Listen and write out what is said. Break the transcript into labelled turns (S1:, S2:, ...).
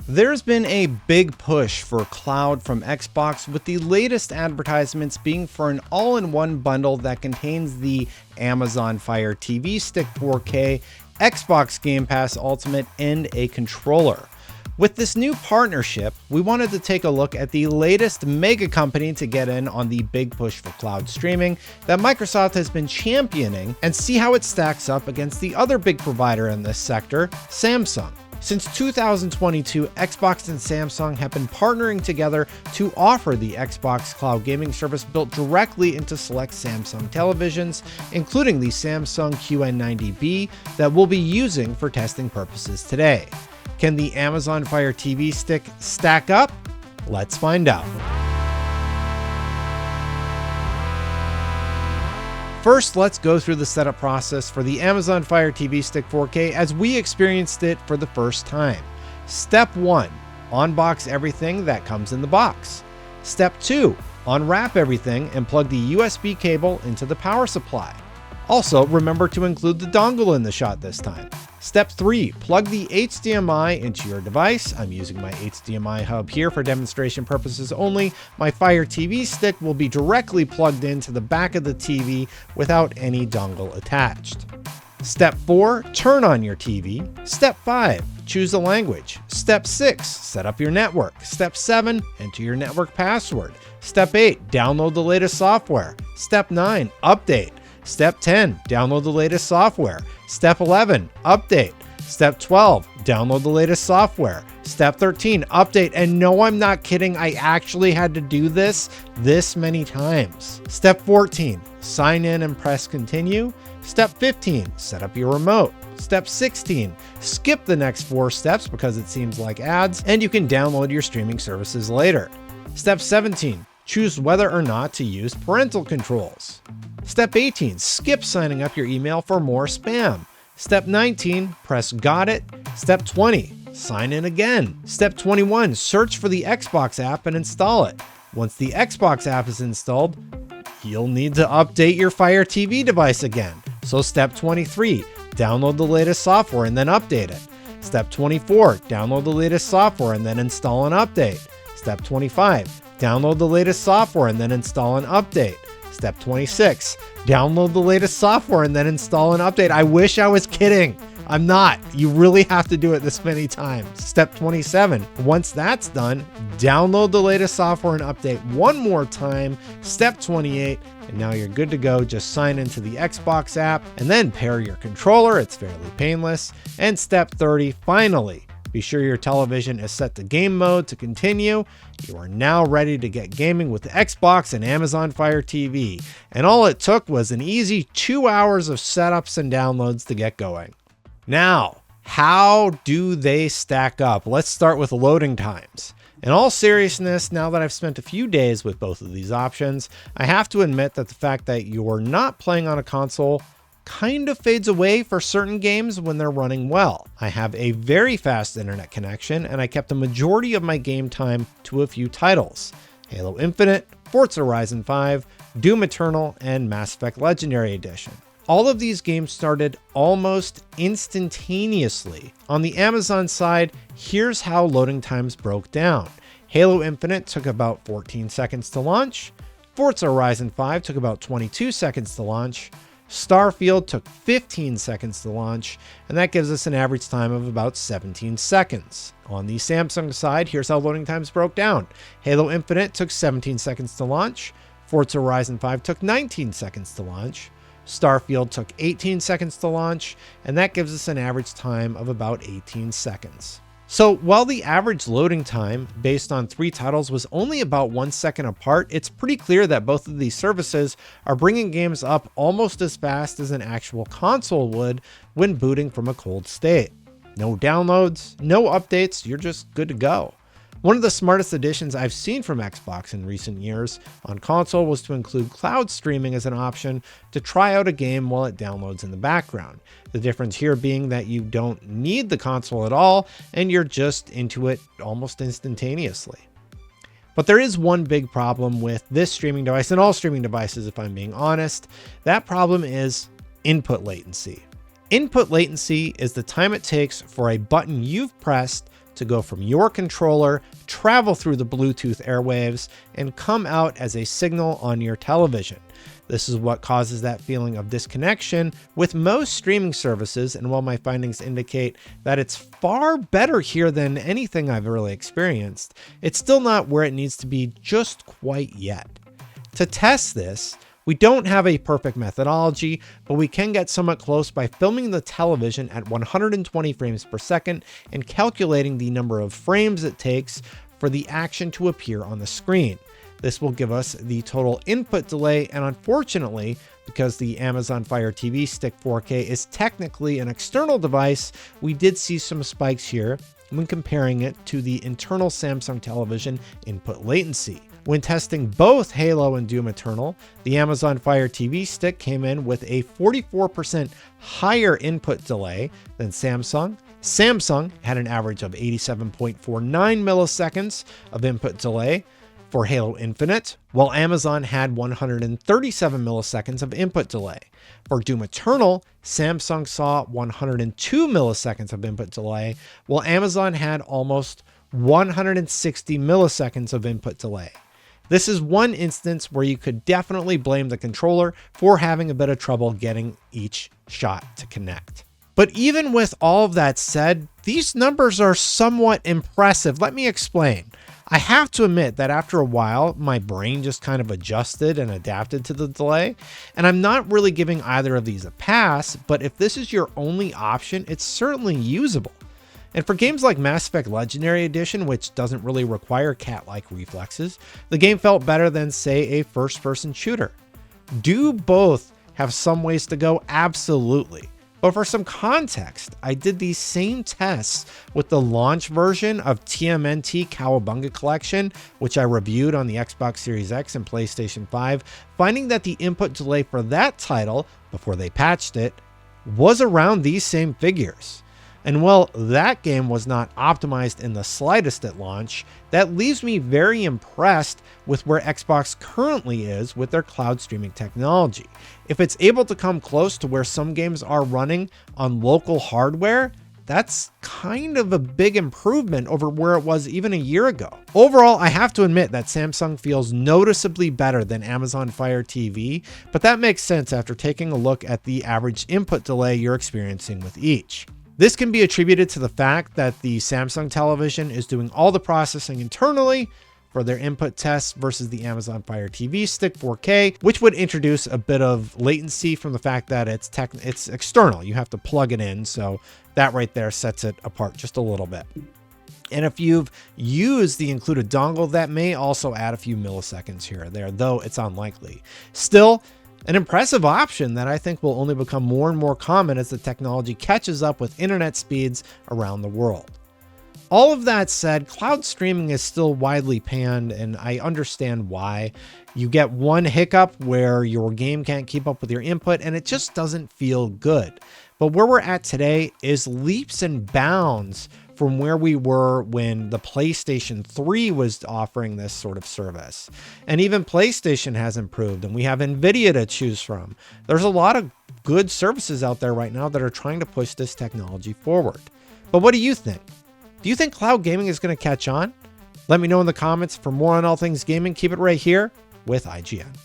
S1: There's been a big push for cloud from Xbox, with the latest advertisements being for an all-in-one bundle that contains the Amazon Fire TV Stick 4K, Xbox Game Pass Ultimate, and a controller. With this new partnership, we wanted to take a look at the latest mega company to get in on the big push for cloud streaming that Microsoft has been championing, and see how it stacks up against the other big provider in this sector, Samsung. Since 2022, Xbox and Samsung have been partnering together to offer the Xbox Cloud Gaming service built directly into select Samsung televisions, including the Samsung QN90B that we'll be using for testing purposes today. Can the Amazon Fire TV Stick stack up? Let's find out. First, let's go through the setup process for the Amazon Fire TV Stick 4K as we experienced it for the first time. Step 1, unbox everything that comes in the box. Step 2, unwrap everything and plug the USB cable into the power supply. Also, remember to include the dongle in the shot this time. Step 3, plug the HDMI into your device. I'm using my HDMI hub here for demonstration purposes only. My Fire TV Stick will be directly plugged into the back of the TV without any dongle attached. Step 4, turn on your TV. Step 5, choose a language. Step 6, set up your network. Step 7, enter your network password. Step 8, download the latest software. Step 9, update. Step 10, download the latest software. Step 11, update. Step 12, download the latest software. Step 13, update. And no, I'm not kidding. I actually had to do this many times. Step 14, sign in and press continue. Step 15, set up your remote. Step 16, skip the next 4 steps because it seems like ads, and you can download your streaming services later. Step 17, choose whether or not to use parental controls. Step 18, skip signing up your email for more spam. Step 19, press got it. Step 20, sign in again. Step 21, search for the Xbox app and install it. Once the Xbox app is installed, you'll need to update your Fire TV device again. So step 23, download the latest software and then update it. Step 24, download the latest software and then install and update. Step 25, download the latest software and then install and update. Step 26, download the latest software and then install and update. I wish I was kidding. I'm not. You really have to do it this many times. Step 27, once that's done, download the latest software and update one more time. Step 28, and now you're good to go. Just sign into the Xbox app and then pair your controller. It's fairly painless. And step 30, finally, be sure your television is set to game mode to continue. You are now ready to get gaming with the Xbox and Amazon Fire TV. And all it took was an easy 2 hours of setups and downloads to get going. Now, how do they stack up? Let's start with loading times. In all seriousness, now that I've spent a few days with both of these options, I have to admit that the fact that you're not playing on a console kind of fades away for certain games when they're running well. I have a very fast internet connection, and I kept the majority of my game time to a few titles: Halo Infinite, Forza Horizon 5, Doom Eternal, and Mass Effect Legendary Edition. All of these games started almost instantaneously. On the Amazon side, here's how loading times broke down. Halo Infinite took about 14 seconds to launch. Forza Horizon 5 took about 22 seconds to launch. Starfield took 15 seconds to launch, and that gives us an average time of about 17 seconds. On the Samsung side, here's how loading times broke down. Halo Infinite took 17 seconds to launch. Forza Horizon 5 took 19 seconds to launch. Starfield took 18 seconds to launch, and that gives us an average time of about 18 seconds. So while the average loading time based on 3 titles was only about 1 second apart, it's pretty clear that both of these services are bringing games up almost as fast as an actual console would when booting from a cold state. No downloads, no updates, you're just good to go. One of the smartest additions I've seen from Xbox in recent years on console was to include cloud streaming as an option to try out a game while it downloads in the background. The difference here being that you don't need the console at all, and you're just into it almost instantaneously. But there is one big problem with this streaming device, and all streaming devices if I'm being honest. That problem is input latency. Input latency is the time it takes for a button you've pressed to go from your controller, travel through the Bluetooth airwaves, and come out as a signal on your television. This is what causes that feeling of disconnection with most streaming services, and while my findings indicate that it's far better here than anything I've really experienced, it's still not where it needs to be just quite yet. To test this, we don't have a perfect methodology, but we can get somewhat close by filming the television at 120 frames per second and calculating the number of frames it takes for the action to appear on the screen. This will give us the total input delay, and unfortunately, because the Amazon Fire TV Stick 4K is technically an external device, we did see some spikes here when comparing it to the internal Samsung television input latency. When testing both Halo and Doom Eternal, the Amazon Fire TV Stick came in with a 44% higher input delay than Samsung. Samsung had an average of 87.49 milliseconds of input delay for Halo Infinite, while Amazon had 137 milliseconds of input delay. For Doom Eternal, Samsung saw 102 milliseconds of input delay, while Amazon had almost 160 milliseconds of input delay. This is one instance where you could definitely blame the controller for having a bit of trouble getting each shot to connect. But even with all of that said, these numbers are somewhat impressive. Let me explain. I have to admit that after a while, my brain just kind of adjusted and adapted to the delay, and I'm not really giving either of these a pass, but if this is your only option, it's certainly usable. And for games like Mass Effect Legendary Edition, which doesn't really require cat-like reflexes, the game felt better than, say, a first-person shooter. Do both have some ways to go? Absolutely. But for some context, I did these same tests with the launch version of TMNT Cowabunga Collection, which I reviewed on the Xbox Series X and PlayStation 5, finding that the input delay for that title, before they patched it, was around these same figures. And while that game was not optimized in the slightest at launch, that leaves me very impressed with where Xbox currently is with their cloud streaming technology. If it's able to come close to where some games are running on local hardware, that's kind of a big improvement over where it was even a year ago. Overall, I have to admit that Samsung feels noticeably better than Amazon Fire TV, but that makes sense after taking a look at the average input delay you're experiencing with each. This can be attributed to the fact that the Samsung television is doing all the processing internally for their input tests versus the Amazon Fire TV Stick 4K, which would introduce a bit of latency from the fact that it's external. You have to plug it in, so that right there sets it apart just a little bit. And if you've used the included dongle, that may also add a few milliseconds here or there, though it's unlikely. Still, an impressive option that I think will only become more and more common as the technology catches up with internet speeds around the world. All of that said, cloud streaming is still widely panned, and I understand why. You get one hiccup where your game can't keep up with your input, and it just doesn't feel good. But where we're at today is leaps and bounds from where we were when the PlayStation 3 was offering this sort of service. And even PlayStation has improved, and we have Nvidia to choose from. There's a lot of good services out there right now that are trying to push this technology forward. But what do you think? Do you think cloud gaming is going to catch on? Let me know in the comments. For more on all things gaming, keep it right here with IGN.